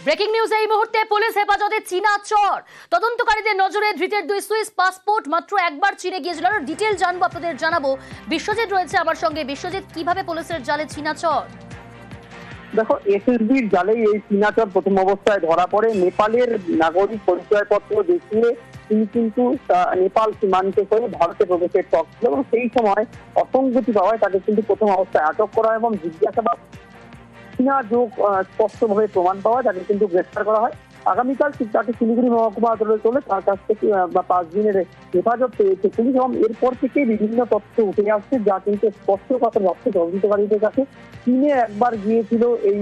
Breaking news এই মুহূর্তে police হেফাজতে চীনা চর তদন্তকারীদের নজরে ধৃতের 2 সুইস পাসপোর্ট মাত্র একবার চীনে গিয়েছিল। আর ডিটেইল জানবো, আপনাদের জানাবো। বিশ্বজিৎ রয়েছে আমার সঙ্গে। বিশ্বজিৎ, কিভাবে পুলিশের জালে চীনা চর? দেখো, এসএসবির জালেই এই চীনা চর প্রথম অবস্থায় ধরা পড়ে। নেপালের নাগরিক পরিচয়পত্র দেখিয়ে তিনি কিন্তু নেপাল সীমান্তে করে ভারতে প্রবেশের টক ছিল এবং সেই সময় অসঙ্গতি পাওয়ায় তাকে কিন্তু প্রথম অবস্থায় আটক করা এবং জিজ্ঞাসাবাদ চীনা যোগ স্পষ্টভাবে প্রমাণ পাওয়া তাকে কিন্তু গ্রেফতার করা হয়। আগামীকাল তাকে শিলিগুড়ি মহকুমা আদালতে চলে তার কাছ থেকে 5 দিনের হেফাজত পেয়েছে পুলিশ এবং এরপর থেকে বিভিন্ন তথ্য উঠে আসছে যা কিন্তু স্পষ্ট কথা যাচ্ছে তদন্তকারীদের কাছে। চীনে একবার গিয়েছিল এই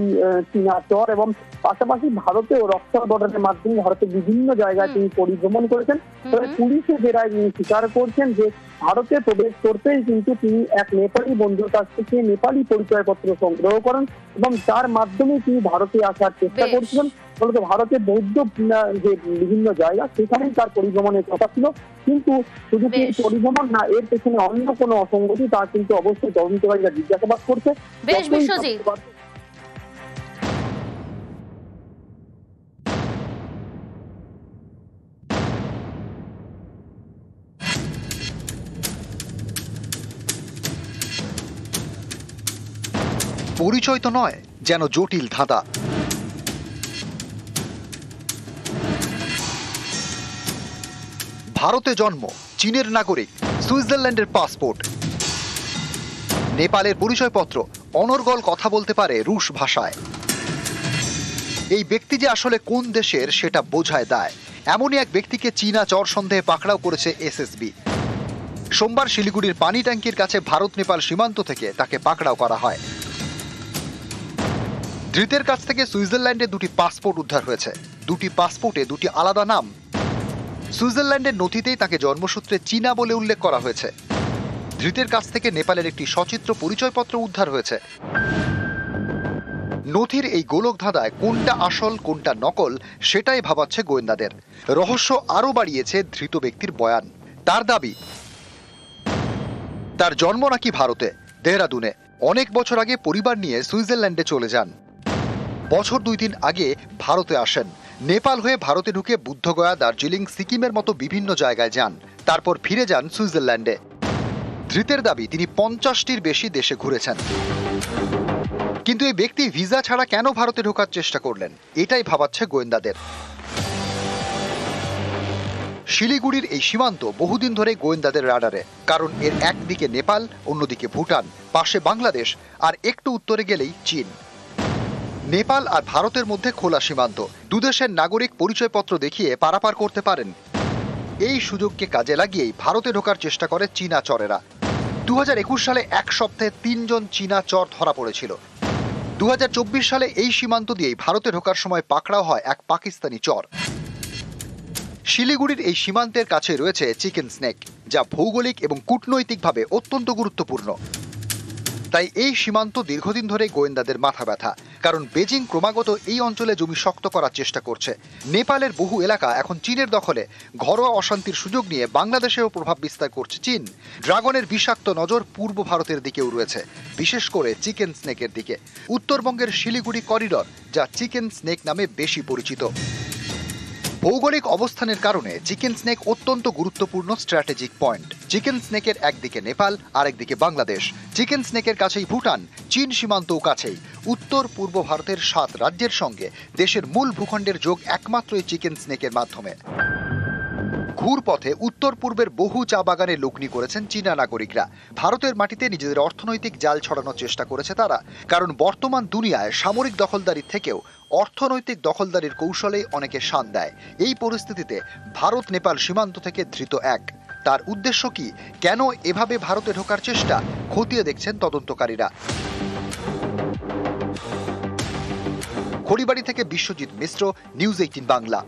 চীনা চর এবং পাশাপাশি ভারতেও রক্ষা বর্ডারের মাধ্যমে ভারতের বিভিন্ন জায়গায় তিনি পরিভ্রমণ করেছেন। তবে পুলিশের জেরায় তিনি স্বীকার করছেন যে ভারতে প্রবেশ করতেই কিন্তু তিনি এক নেপালি বন্ধুর কাছ থেকে নেপালি পরিচয়পত্র সংগ্রহ করেন এবং তার মাধ্যমে তিনি ভারতে আসার চেষ্টা করছিলেন। বলতে ভারতের বৌদ্ধ যে বিভিন্ন জায়গা সেখানেই তার পরিভ্রমণের কথা ছিল, কিন্তু শুধু কি পরিভ্রমণ না, এর পেছনে অন্য কোনো অসঙ্গতি তা কিন্তু অবশ্যই তদন্তকারীরা জিজ্ঞাসাবাদ করছে। বেশ বিশ্বজিৎ, পরিচয় তো নয়, যেন জটিল ধাঁধা। ভারতে জন্ম, চীনের নাগরিক, সুইজারল্যান্ডের পাসপোর্ট, নেপালের পরিচয়পত্র, অনর্গল কথা বলতে পারে রুশ ভাষায়। এই ব্যক্তি যে আসলে কোন দেশের সেটা বোঝায় দায়। এমনই এক ব্যক্তিকে চীনা চর সন্দেহে পাকড়াও করেছে এসএসবি। সোমবার শিলিগুড়ির পানি ট্যাঙ্কির কাছে ভারত নেপাল সীমান্ত থেকে তাকে পাকড়াও করা হয়। ধৃতের কাছ থেকে সুইজারল্যান্ডে 2টি পাসপোর্ট উদ্ধার হয়েছে। 2টি পাসপোর্টে 2টি আলাদা নাম। সুইজারল্যান্ডের নথিতেই তাকে জন্মসূত্রে চীনা বলে উল্লেখ করা হয়েছে। ধৃতের কাছ থেকে নেপালের একটি সচিত্র পরিচয়পত্র উদ্ধার হয়েছে। নথির এই গোলক ধাঁধায় কোনটা আসল কোনটা নকল সেটাই ভাবাচ্ছে গোয়েন্দাদের। রহস্য আরও বাড়িয়েছে ধৃত ব্যক্তির বয়ান। তার দাবি, তার জন্ম নাকি ভারতে, দেহরাদুনে। অনেক বছর আগে পরিবার নিয়ে সুইজারল্যান্ডে চলে যান। বছর 2-3 আগে ভারতে আসেন। নেপাল হয়ে ভারতে ঢুকে বুদ্ধগয়া, দার্জিলিং, সিকিমের মতো বিভিন্ন জায়গায় যান। তারপর ফিরে যান সুইজারল্যান্ডে। ধৃতের দাবি তিনি 50টির বেশি দেশে ঘুরেছেন। কিন্তু এই ব্যক্তি ভিসা ছাড়া কেন ভারতে ঢোকার চেষ্টা করলেন, এটাই ভাবাচ্ছে গোয়েন্দাদের। শিলিগুড়ির এই সীমান্ত বহুদিন ধরে গোয়েন্দাদের রাডারে, কারণ এর একদিকে নেপাল, অন্যদিকে ভুটান, পাশে বাংলাদেশ, আর একটু উত্তরে গেলেই চীন। নেপাল আর ভারতের মধ্যে খোলা সীমান্ত, দুদেশের নাগরিক পরিচয়পত্র দেখিয়ে পারাপার করতে পারেন। এই সুযোগকে কাজে লাগিয়েই ভারতে ঢোকার চেষ্টা করে চীনা চরেরা। 2021 সালে এক সপ্তাহে 3 জন চীনা চর ধরা পড়েছিল। 2024 সালে এই সীমান্ত দিয়েই ভারতে ঢোকার সময় পাকড়াও হয় এক পাকিস্তানি চর। শিলিগুড়ির এই সীমান্তের কাছে রয়েছে চিকেন স্নেক, যা ভৌগোলিক এবং কূটনৈতিকভাবে অত্যন্ত গুরুত্বপূর্ণ। তাই এই সীমান্ত দীর্ঘদিন ধরে গোয়েন্দাদের মাথা ব্যথা, কারণ বেজিং ক্রমাগত এই অঞ্চলে জমি শক্ত করার চেষ্টা করছে। নেপালের বহু এলাকা এখন চীনের দখলে। ঘরোয়া অশান্তির সুযোগ নিয়ে বাংলাদেশেও প্রভাব বিস্তার করছে চীন। ড্রাগনের বিষাক্ত নজর পূর্ব ভারতের দিকেও রয়েছে, বিশেষ করে চিকেন স্নেকের দিকে। উত্তরবঙ্গের শিলিগুড়ি করিডর, যা চিকেন স্নেক নামে বেশি পরিচিত। ভৌগোলিক অবস্থানের কারণে চিকেন স্নেক অত্যন্ত গুরুত্বপূর্ণ স্ট্র্যাটেজিক পয়েন্ট। চিকেন স্নেকের একদিকে নেপাল, আরেকদিকে বাংলাদেশ। চিকেন স্নেকের কাছেই ভুটান, চীন সীমান্তও কাছেই। উত্তর পূর্ব ভারতের 7 রাজ্যের সঙ্গে দেশের মূল ভূখণ্ডের যোগ একমাত্র এই চিকেন স্নেকের মাধ্যমে। ঘুরপথে উত্তর পূর্বের বহু চা বাগানে লগ্নি করেছেন চীনা নাগরিকরা। ভারতের মাটিতে নিজেদের অর্থনৈতিক জাল ছড়ানোর চেষ্টা করেছে তারা, কারণ বর্তমান দুনিয়ায় সামরিক দখলদারির থেকেও অর্থনৈতিক দখলদারির কৌশলেই অনেকে শান দেয়। এই পরিস্থিতিতে ভারত নেপাল সীমান্ত থেকে ধৃত এক, তার উদ্দেশ্য কি, কেন এভাবে ভারতে ঢোকার চেষ্টা, খতিয়ে দেখছেন তদন্তকারীরা। খড়িবাড়ি থেকে বিশ্বজিৎ মিশ্র, নিউজ 18 বাংলা।